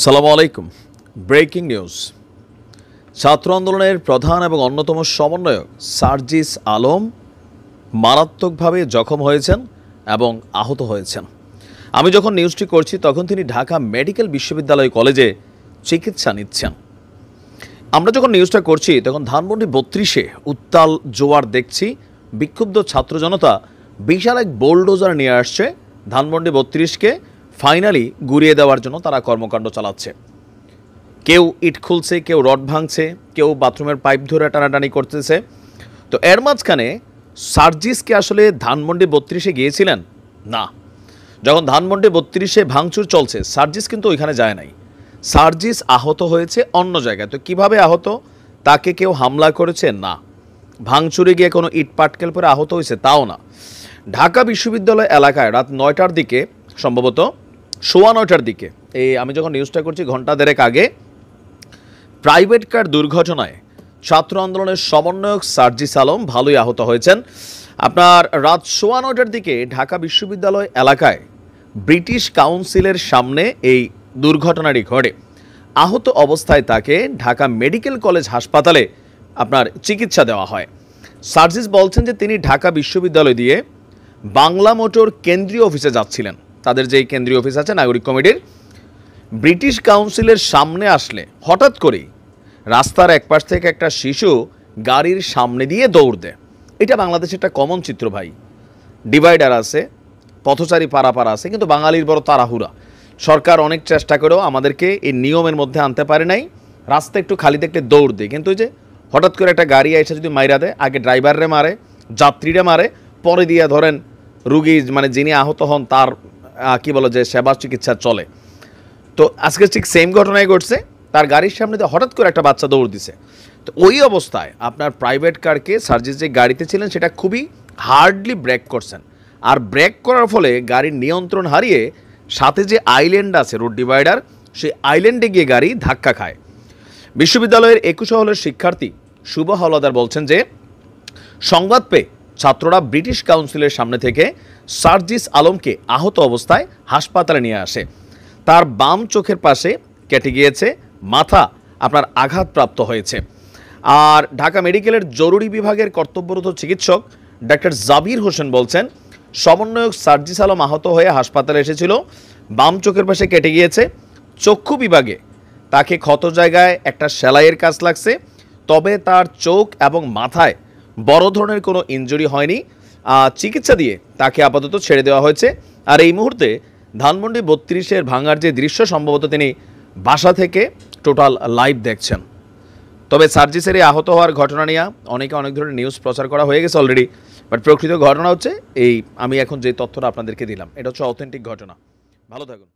সালামু আলাইকুম। Breaking news. ছাত্র আন্দোলনের প্রধান এবং অন্যতম সমন্বয়ক সার্জিস আলম মারাত্মকভাবে জখম হয়েছেন এবং আহত হয়েছেন। আমি যখন নিউজটি করছি তখন তিনি ঢাকা মেডিকেল বিশ্ববিদ্যালয় কলেজে চিকিৎসা নিচ্ছেন। আমরা যখন নিউজটা করছি তখন ধানমন্ডি ৩২-এ উত্তাল জোয়ার দেখছি। বিক্ষুব্ধ ছাত্র জনতা বিশাল এক বোলডোজার নিয়ে আসছে ধানমন্ডি ৩২-কে ফাইনালি গুড়িয়ে দেওয়ার জন্য তারা কর্মকাণ্ড চালাচ্ছে। কেউ ইট খুলছে, কেউ রড ভাঙছে, কেউ বাথরুমের পাইপ ধরে টানাটানি করতেছে। তো এর মাঝখানে সার্জিসকে আসলে ধানমন্ডি ৩২-এ গিয়েছিলেন না। যখন ধানমন্ডি ৩২-এ ভাঙচুর চলছে সার্জিস কিন্তু ওইখানে যায় নাই। সার্জিস আহত হয়েছে অন্য জায়গায়। তো কিভাবে আহত? তাকে কেউ হামলা করেছে? না। ভাঙচুরে গিয়ে কোনো ইট পাটকেল পরে আহত হয়েছে? তাও না। ঢাকা বিশ্ববিদ্যালয় এলাকায় রাত ৯টার দিকে, সম্ভবত ৯:১৫টার দিকে, আমি যখন নিউজটা করছি ঘন্টা দেড়েক আগে, প্রাইভেট কার দুর্ঘটনায় ছাত্র আন্দোলনের সমন্বয়ক সার্জিস আলম ভালোই আহত হয়েছেন। আপনার রাত ৯:১৫টার দিকে ঢাকা বিশ্ববিদ্যালয় এলাকায় ব্রিটিশ কাউন্সিলের সামনে এই দুর্ঘটনাটি ঘটে। আহত অবস্থায় তাকে ঢাকা মেডিকেল কলেজ হাসপাতালে আপনার চিকিৎসা দেওয়া হয়। সার্জিস বলছেন যে তিনি ঢাকা বিশ্ববিদ্যালয় দিয়ে বাংলা মোটর কেন্দ্রীয় অফিসে যাচ্ছিলেন। তাদের যে কেন্দ্রীয় অফিস আছে নাগরিক কমিটির, ব্রিটিশ কাউন্সিলের সামনে আসলে হঠাৎ করেই রাস্তার একপাশ থেকে একটা শিশু গাড়ির সামনে দিয়ে দৌড় দেয়। এটা বাংলাদেশের একটা কমন চিত্র ভাই। ডিভাইডার আছে, পথচারী পারাপার আছে, কিন্তু বাঙালির বড় তাড়াহুড়া। সরকার অনেক চেষ্টা করেও আমাদেরকে এই নিয়মের মধ্যে আনতে পারে নাই। রাস্তা একটু খালি দেখলে দৌড় দেয়, কিন্তু ওই যে হঠাৎ করে একটা গাড়ি এসে যদি মাইরা দেয়, আগে ড্রাইভাররে মারে, যাত্রীরা মারে, পরে দিয়ে ধরেন রুগী মানে যিনি আহত হন তার কি বলে যে সেবা চিকিৎসা চলে। তো আজকে ঠিক সেম ঘটনাই ঘটছে। তার গাড়ির সামনে দিয়ে হঠাৎ করে একটা বাচ্চা দৌড় দিছে। তো ওই অবস্থায় আপনার প্রাইভেট কারকে সার্জিস যে গাড়িতে ছিলেন সেটা খুবই হার্ডলি ব্রেক করছেন। আর ব্রেক করার ফলে গাড়ির নিয়ন্ত্রণ হারিয়ে সাথে যে আইল্যান্ড আছে রোড ডিভাইডার, সেই আইল্যান্ডে গিয়ে গাড়ি ধাক্কা খায়। বিশ্ববিদ্যালয়ের ২১ হলের শিক্ষার্থী শুভ হাওলাদার বলছেন যে সংবাদ পেয়ে ছাত্ররা ব্রিটিশ কাউন্সিলের সামনে থেকে সার্জিস আলমকে আহত অবস্থায় হাসপাতালে নিয়ে আসে। তার বাম চোখের পাশে কেটে গিয়েছে, মাথা আপনার আঘাতপ্রাপ্ত হয়েছে। আর ঢাকা মেডিকেলের জরুরি বিভাগের কর্তব্যরত চিকিৎসক ডাক্তার জাবির হোসেন বলছেন সমন্বয়ক সার্জিস আলম আহত হয়ে হাসপাতালে এসেছিল, বাম চোখের পাশে কেটে গিয়েছে। চক্ষু বিভাগে তাকে ক্ষত জায়গায় একটা সেলাইয়ের কাজ লাগছে, তবে তার চোখ এবং মাথায় বড় ধরনের কোনো ইনজুরি হয়নি। চিকিৎসা দিয়ে তাকে আপাতত ছেড়ে দেওয়া হয়েছে। আর এই মুহূর্তে ধানমন্ডি ৩২-এর ভাঙার যে দৃশ্য সম্ভবত তিনি বাসা থেকে টোটাল লাইভ দেখছেন। তবে সার্জিসের এই আহত হওয়ার ঘটনা নিয়ে অনেক ধরনের নিউজ প্রচার করা হয়ে গেছে অলরেডি, বাট প্রকৃত ঘটনা হচ্ছে এই আমি এখন যে তথ্যটা আপনাদেরকে দিলাম, এটা হচ্ছে অথেন্টিক ঘটনা। ভালো থাকুন।